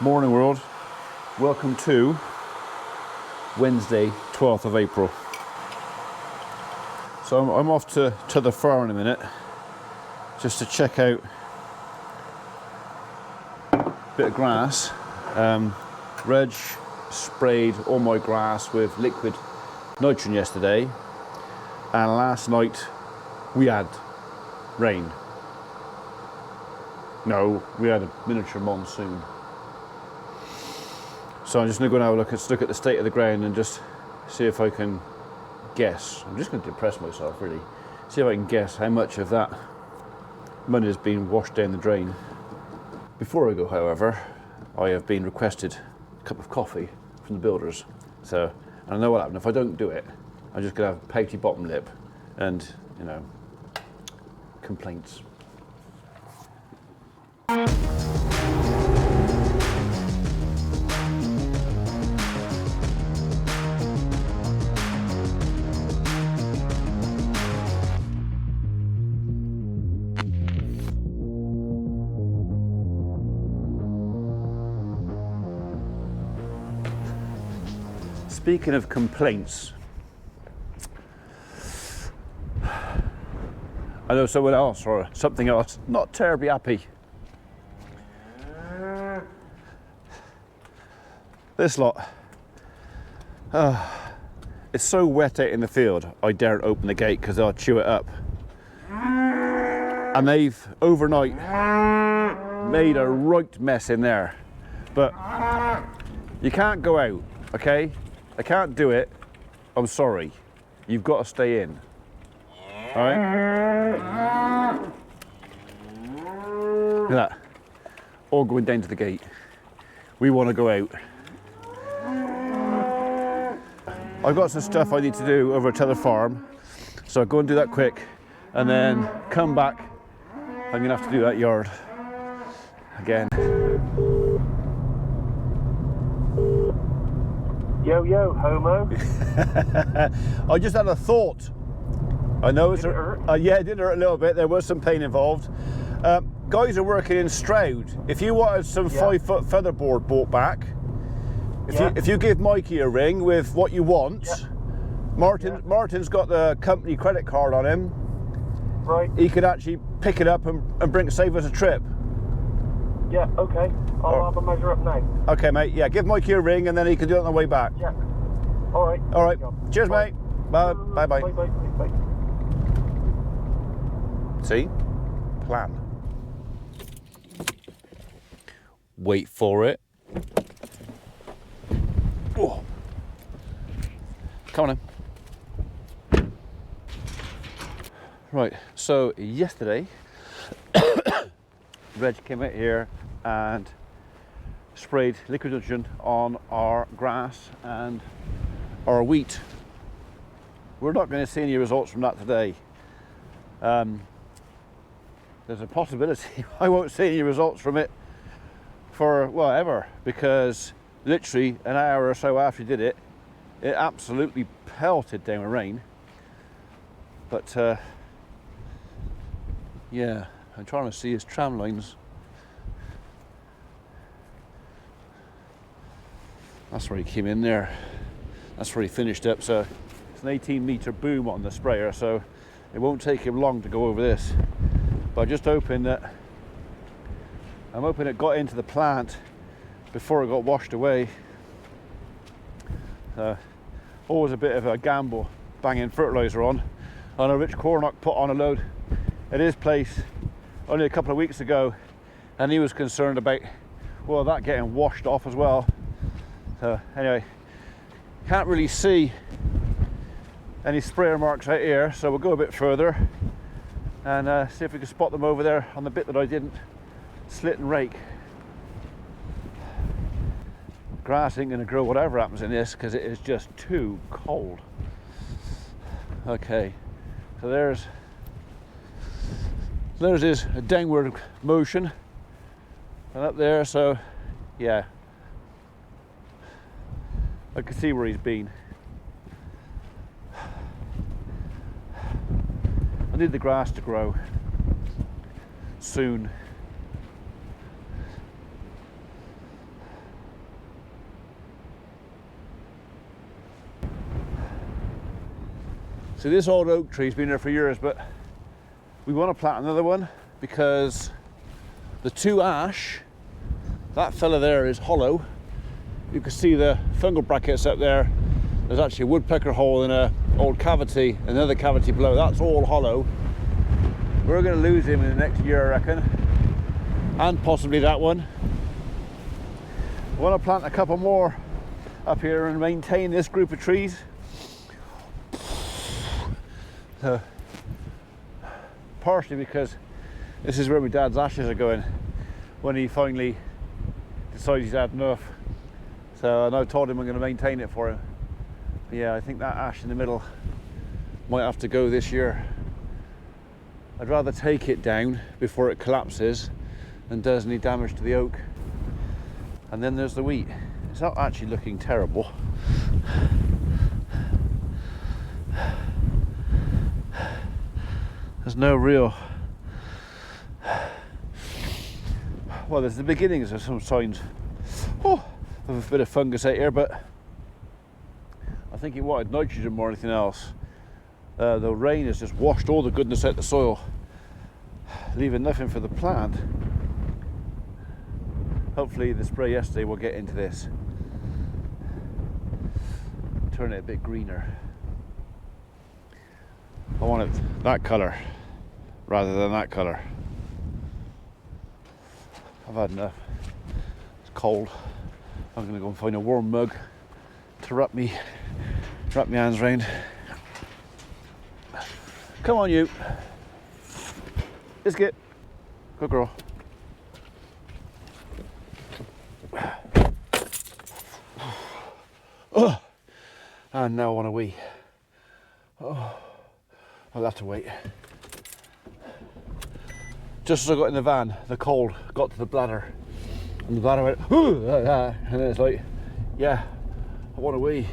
Morning world, welcome to Wednesday 12th of April. So I'm off to the farm in a minute just to check out a bit of grass. Reg sprayed all my grass with liquid Nitram yesterday, and last night we had rain. No, we had a miniature monsoon. So I'm just going to go and have a look at the state of the ground and just see if I can guess. I'm just going to depress myself really. See if I can guess how much of that money has been washed down the drain. Before I go, however, I have been requested a cup of coffee from the builders. So I know what happened. If I don't do it, I'm just going to have a pouty bottom lip and, you know, complaints. Speaking of complaints, I know someone else or something else not terribly happy. This lot, it's so wet out in the field, I daren't open the gate because they'll chew it up. And they've overnight made a right mess in there. But you can't go out, okay? I can't do it. I'm sorry. You've got to stay in. All right? Look at that. All going down to the gate. We want to go out. I've got some stuff I need to do over to the farm, so I'll go and do that quick, and then come back. I'm gonna have to do that yard again. Yo, yo, homo. I just had a thought. I know it's yeah, it did hurt a little bit. There was some pain involved. Guys are working in Stroud. If you wanted some 5-foot featherboard brought back, if you give Mikey a ring with what you want, Martin's got the company credit card on him. Right. He could actually pick it up and save us a trip. Yeah, okay. I'll have a measure up now. Okay, mate. Yeah, give Mikey a ring and then he can do it on the way back. Yeah. All right. All right. Cheers, mate. Bye. Bye. Bye. Bye. Bye. See? Plan. Wait for it. Oh. Come on in. Right, so yesterday, Reg came out here and sprayed liquid nitrogen on our grass and our wheat. We're not going to see any results from that today. There's a possibility I won't see any results from it for, well, ever, because literally an hour or so after he did it, it absolutely pelted down with rain. But yeah, I'm trying to see his tram lines. That's where he came in there. That's where he finished up. So it's an 18-meter boom on the sprayer, so it won't take him long to go over this. But I'm just hoping that it got into the plant before it got washed away. Always a bit of a gamble banging fertiliser on. I know Rich Cornock put on a load at his place only a couple of weeks ago, and he was concerned about, well, that getting washed off as well. So anyway, can't really see any sprayer marks out here, so we'll go a bit further and see if we can spot them over there on the bit that I didn't slit and rake. Grass ain't going to grow whatever happens in this because it is just too cold. Okay, so there's his downward motion, and up there, so yeah, I can see where he's been. I need the grass to grow soon. So this old oak tree's been there for years, but we want to plant another one because the two ash, that fella there is hollow. You can see the fungal brackets up there. There's actually a woodpecker hole in an old cavity, another cavity below. That's all hollow. We're going to lose him in the next year, I reckon, and possibly that one. I want to plant a couple more up here and maintain this group of trees. So, partially because this is where my dad's ashes are going when he finally decides he's had enough. So I told him I'm going to maintain it for him. But yeah, I think that ash in the middle might have to go this year. I'd rather take it down before it collapses than does any damage to the oak. And then there's the wheat. It's not actually looking terrible. There's no real... Well, there's the beginnings of some signs of a bit of fungus out here, but I think it wanted nitrogen more than anything else. The rain has just washed all the goodness out of the soil, leaving nothing for the plant. Hopefully the spray yesterday will get into this, turn it a bit greener. I want it that colour rather than that colour. I've had enough. It's cold. I'm going to go and find a warm mug to wrap my hands round. Come on, you. Biscuit. Good girl. Oh, and now I want to wee. Oh, I'll have to wait. Just as I got in the van, the cold got to the bladder, and the bladder went, ooh, and then it's like, yeah, I want to wee.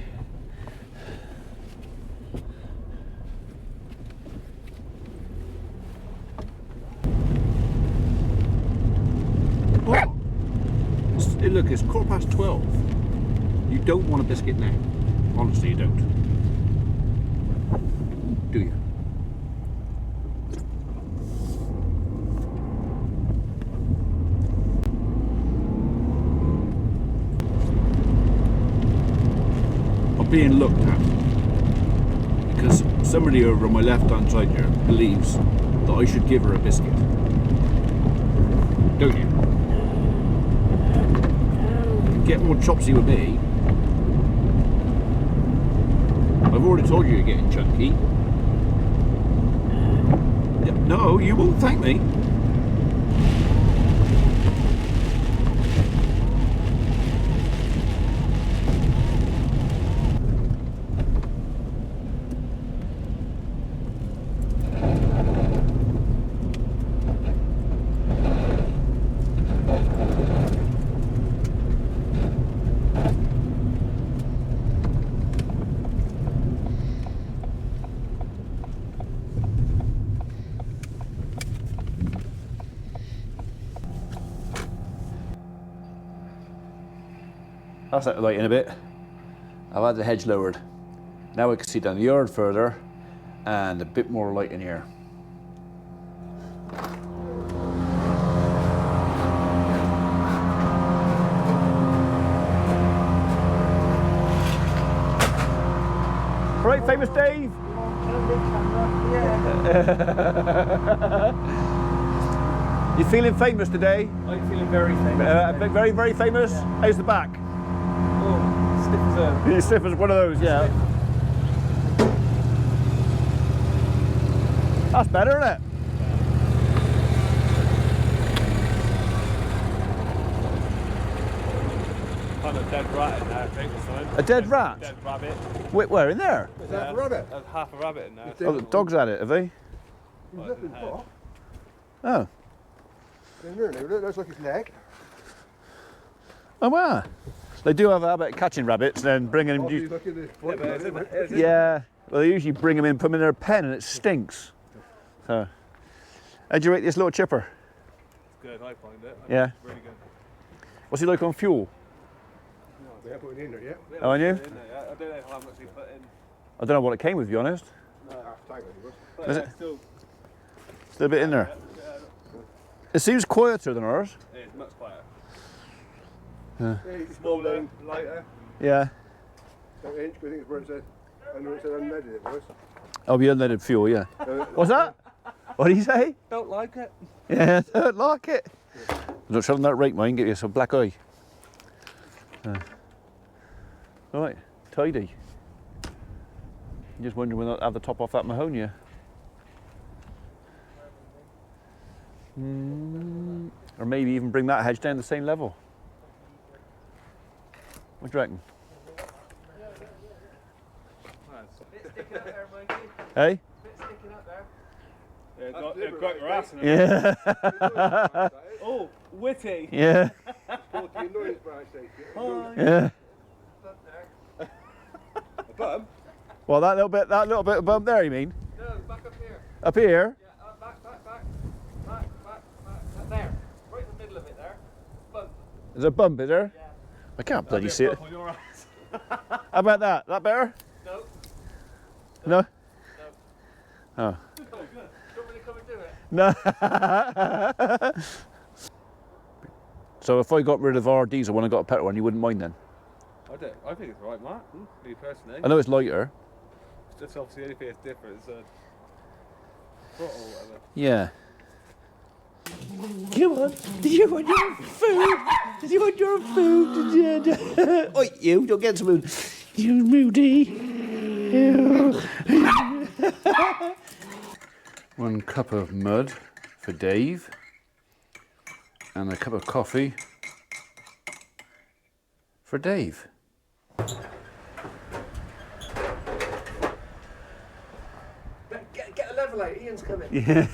Look, it's 12:15. You don't want a biscuit now. Honestly, you don't. Do you? I'm being looked at because somebody over on my left-hand side here believes that I should give her a biscuit. Don't you? Get more chopsy with me. I've already told you you're getting chunky. No, you won't thank me. That's out of light in a bit. I've had the hedge lowered. Now I can see down the yard further and a bit more light in here. Right, famous Dave? You feeling famous today? I'm feeling very famous. Very, very famous? How's the back? Oh, stiff as a... You're stiff as one of those, yeah. That's better, isn't it? Kind of dead rat in there, I think, or something. A dead rat? Dead rabbit. Where, in there? Is that a rabbit? There's half a rabbit in there. Oh, the dogs had it, have they? He's looking for. Oh. It looks like his leg. Oh, wow. They do have a habit of catching rabbits and then bringing them... Look at this. Yeah, well, they usually bring them in, put them in their pen, and it stinks. So, how'd you rate this little chipper? It's good, I find it. Yeah. It's really good. What's he like on fuel? We haven't put it in there yet. Oh, and you? I don't know how much we put in. I don't know what it came with, to be honest. No. tank, I think. But Is yeah, it? Still, Still a bit in there. yeah, It seems quieter than ours. it's much quieter. Yeah, it's Smaller, lighter. Yeah. Don't inch, but I think it's where it said, under it said unleaded it was. Oh, the unleaded fuel, yeah. What's that? What did he say? Don't like it. Yeah, don't like it. Don't shut on that rake, mine, get you some black eye. Right, tidy. I'm just wondering when I'll have the top off that Mahonia. Or maybe even bring that hedge down the same level. What do you reckon? Bit sticking up there, Mikey. Hey? Bit sticking up there. That's It got your ass in it. Yeah. Oh, witty. Yeah. 40 annoyance branch station. Oh, Yeah. up there. A bum? Well, that little bit of bump there, you mean? No, back up here. Up here? Yeah, back. There. Right in the middle of it there. Bump. There's a bump, is there? Yeah. I can't bloody Bit see it. bump on your ass. How about that? That better? No. No? No. Oh. Oh, good. Don't really come and do it. No. So if I got rid of our diesel when I got a petrol one, you wouldn't mind then? I think it's right, Mark. Me personally. I know it's lighter. It's just obviously the only thing that's different is throttle or whatever. Yeah. Come on. Did you want your food? Did you want your food? Oi, you, don't get some food. You moody. One cup of mud for Dave. And a cup of coffee for Dave. Get a level out, Ian's coming. Yeah.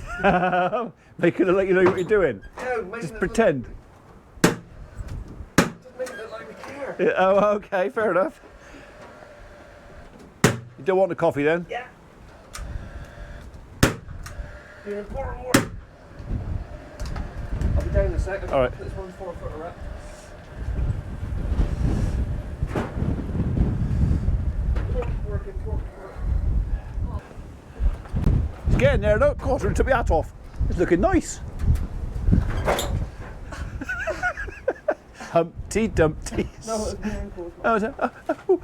Make it look like you know what you're doing. No, make Just it pretend. Just make it look like we care. Yeah, oh, okay, fair enough. You don't want the coffee then? Yeah. You're important more. I'll be down in a second. All right. This one's 4 footer up. Working. It's getting there, look. God, I took my hat off. It's looking nice. Humpty Dumpty. No, it's my ankles. Oh, is it? Oh,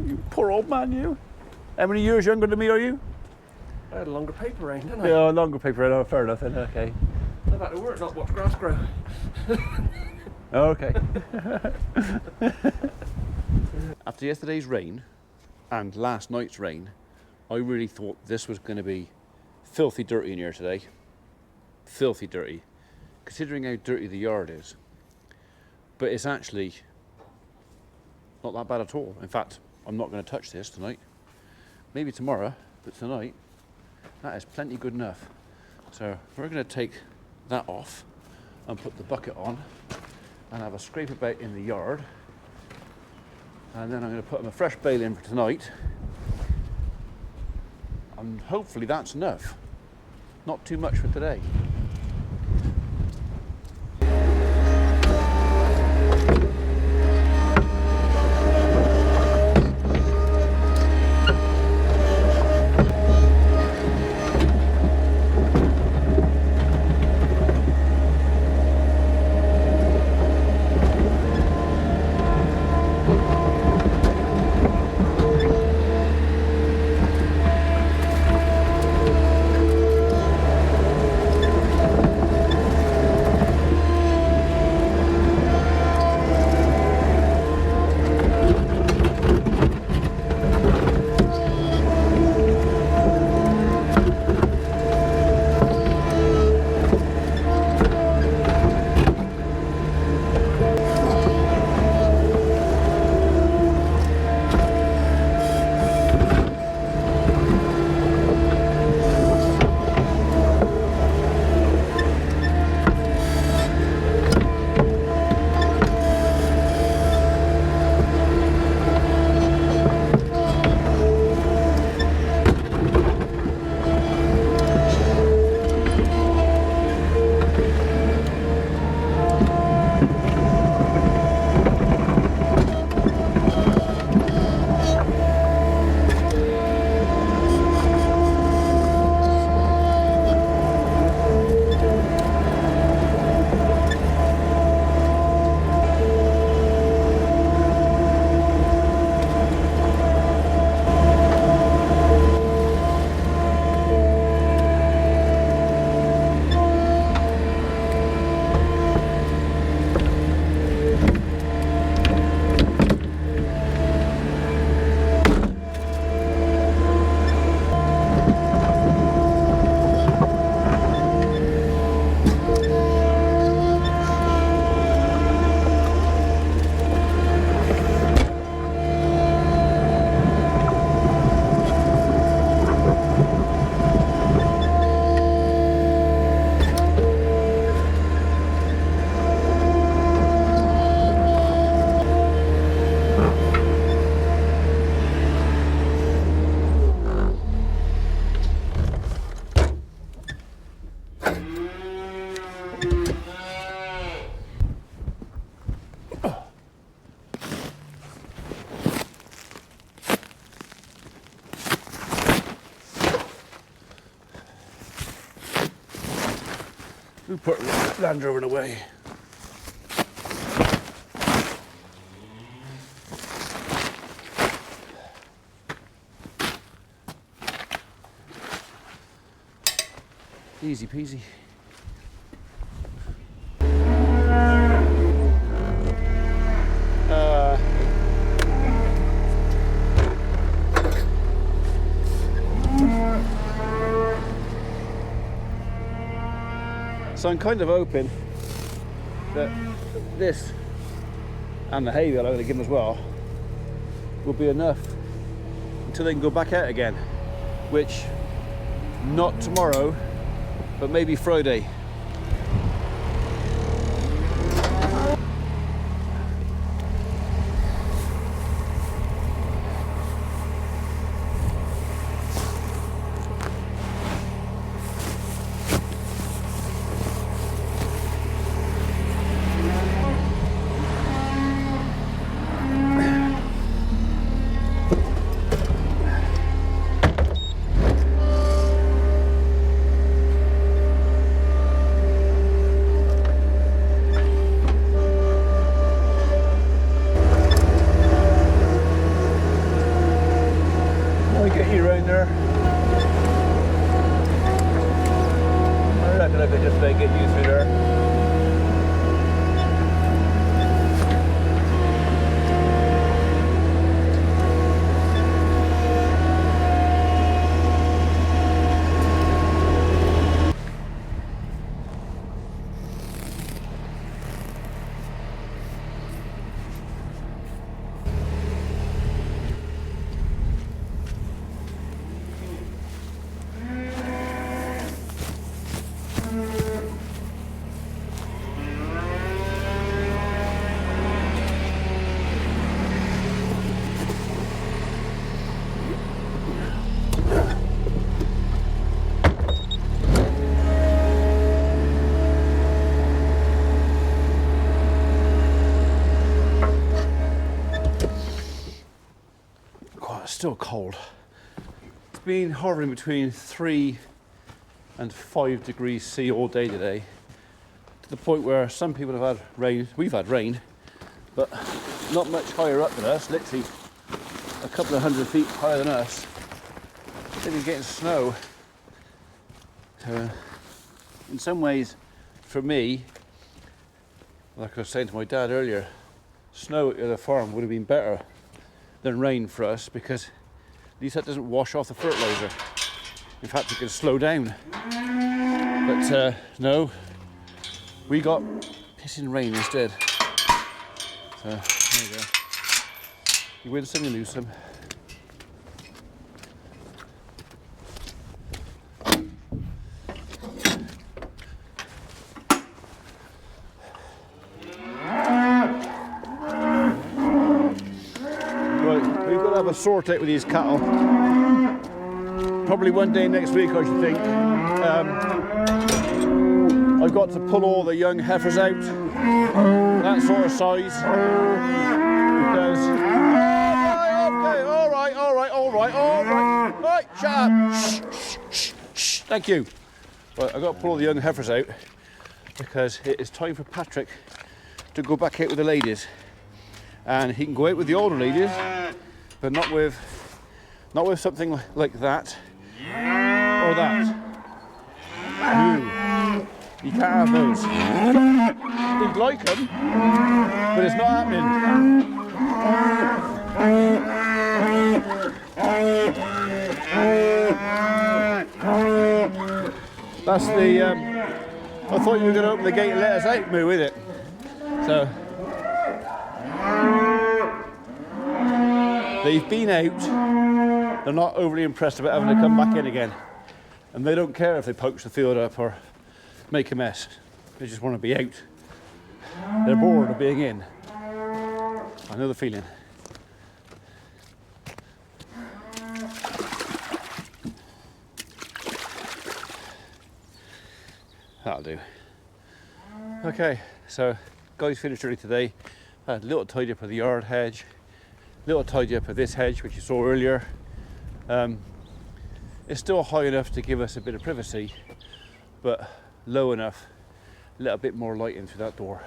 you poor old man, you. How many years younger than me are you? I had a longer paper round, didn't I? Yeah, longer paper. Oh, fair enough then. Okay. I've had to work, not watch grass grow. Oh, okay. After yesterday's rain and last night's rain, I really thought this was going to be filthy dirty in here today. Filthy dirty, considering how dirty the yard is. But it's actually not that bad at all. In fact, I'm not going to touch this tonight. Maybe tomorrow, but tonight, that is plenty good enough. So we're going to take that off and put the bucket on and have a scrape about in the yard. And then I'm going to put a fresh bale in for tonight. And hopefully that's enough. Not too much for today. put Land Rover away. Easy peasy. So I'm kind of hoping that this and the hay bale I'm going to give them as well will be enough until they can go back out again, which not tomorrow, but maybe Friday. Still cold. It's been hovering between 3 and 5 degrees C all day today, to the point where some people have had rain. We've had rain, but not much higher up than us, literally a couple of 100 feet higher than us. They've been getting snow. So in some ways, for me, like I was saying to my dad earlier, snow at the farm would have been better than rain for us, because at least that doesn't wash off the fertilizer. In fact, it can slow down. But no, we got pissing rain instead. So there you go. You win some, you lose some. Sort out with these cattle. Probably one day next week, I should think. I've got to pull all the young heifers out, that sort of size, because okay, all right, shut up. Shh. Thank you. Right, I've got to pull all the young heifers out because it is time for Patrick to go back out with the ladies, and he can go out with the older ladies, but not with something like that or that. No, you can't have those. He'd like them, but it's not happening. That's the. I thought you were going to open the gate and let us out, Moo, with it. So. They've been out, they're not overly impressed about having to come back in again. And they don't care if they poach the field up or make a mess. They just want to be out. They're bored of being in. I know the feeling. That'll do. Okay, so guys finished early today. I had a little tidy up of the yard hedge. Little tidy up of this hedge, which you saw earlier. It's still high enough to give us a bit of privacy, but low enough little bit more light in through that door.